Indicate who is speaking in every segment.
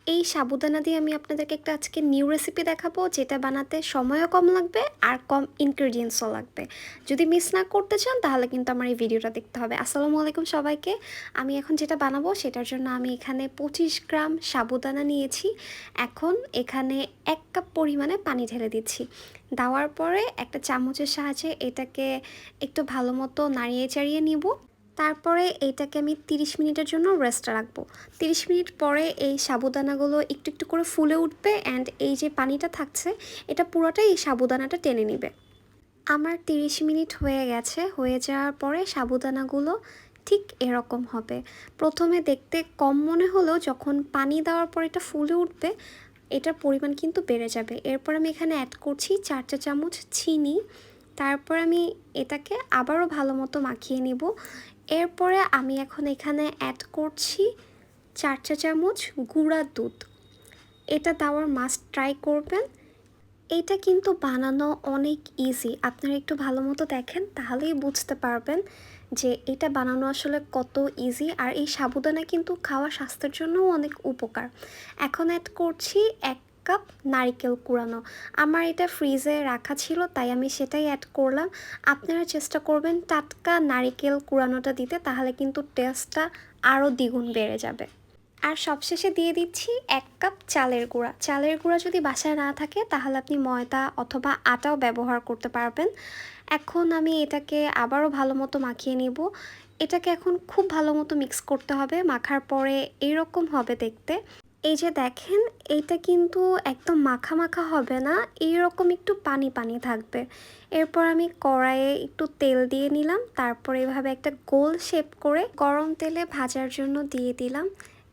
Speaker 1: এই সাবুদানা দিয়ে আমি আপনাদেরকে একটা আজকে নিউ রেসিপি দেখাবো, যেটা বানাতে সময়ও কম লাগবে আর কম ইনগ্রেডিয়েন্টসও লাগবে। যদি মিস না করতে চান তাহলে কিন্তু আমার এই ভিডিওটা দেখতে হবে। আসসালামু আলাইকুম সবাইকে। আমি এখন যেটা বানাবো সেটার জন্য আমি এখানে 25 গ্রাম সাবুদানা নিয়েছি। এখন এখানে 1 কাপ পরিমাণে পানি ঢেলে দিচ্ছি। দেওয়ার পরে একটা চামচের সাহায্যে এটাকে একটু ভালো মতো নাড়িয়ে চাড়িয়ে নিব। তারপরে এইটাকে আমি 30 মিনিটের জন্য রেস্ট রাখবো। 30 মিনিট পরে এই সাবুদানাগুলো একটু একটু করে ফুলে উঠবে অ্যান্ড এই যে পানিটা থাকছে এটা পুরোটাই এই সাবুদানাটা টেনে নেবে। আমার 30 মিনিট হয়ে গেছে। হয়ে যাওয়ার পরে সাবুদানাগুলো ঠিক এরকম হবে। প্রথমে দেখতে কম মনে হলেও যখন পানি দেওয়ার পর এটা ফুলে উঠবে এটার পরিমাণ কিন্তু বেড়ে যাবে। এরপর আমি এখানে অ্যাড করছি 4 চা চামচ চিনি। তারপর আমি এটাকে আবারও ভালো মতো মাখিয়ে নিব। এরপরে আমি এখন এখানে অ্যাড করছি 4 চা চামচ গুঁড়া দুধ। এটা দেওয়ার মাস্ট ট্রাই করবেন। এইটা কিন্তু বানানো অনেক ইজি। আপনারা একটু ভালো মতো দেখেন তাহলেই বুঝতে পারবেন যে এটা বানানো আসলে কত ইজি। আর এই সাবুদানা কিন্তু খাওয়া স্বাস্থ্যের জন্যও অনেক উপকার। এখন অ্যাড করছি 1 কাপ নারিকেল কুড়ানো। আমার এটা ফ্রিজে রাখা ছিল তাই আমি সেটাই অ্যাড করলাম। আপনারা চেষ্টা করবেন টাটকা নারিকেল কুড়ানোটা দিতে, তাহলে কিন্তু টেস্টটা আরও দ্বিগুণ বেড়ে যাবে। আর সবশেষে দিয়ে দিচ্ছি 1 কাপ চালের গুঁড়া। চালের গুঁড়া যদি বাসায় না থাকে তাহলে আপনি ময়দা অথবা আটাও ব্যবহার করতে পারবেন। এখন আমি এটাকে আবারও ভালো মতো মাখিয়ে নিব। এটাকে এখন খুব ভালো মতো মিক্স করতে হবে। মাখার পরে এইরকম হবে দেখতে। এই যে দেখেন, এইটা কিন্তু একদম মাখা মাখা হবে না, এইরকম একটু পানি পানি থাকবে। এরপর আমি কড়াইয়ে একটু তেল দিয়ে নিলাম। তারপর এভাবে একটা গোল শেপ করে গরম তেলে ভাজার জন্য দিয়ে দিলাম।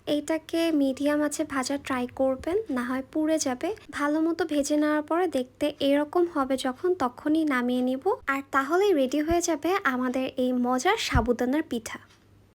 Speaker 1: এইটাকে মিডিয়াম আঁচে ভাজা ট্রাই করবেন, না হয় পুড়ে যাবে। ভালো মতো ভেজে নেওয়ার পরে দেখতে এরকম হবে যখন, তখনই নামিয়ে নিব। আর তাহলেই রেডি হয়ে যাবে আমাদের এই মজার সাবুদানার পিঠা।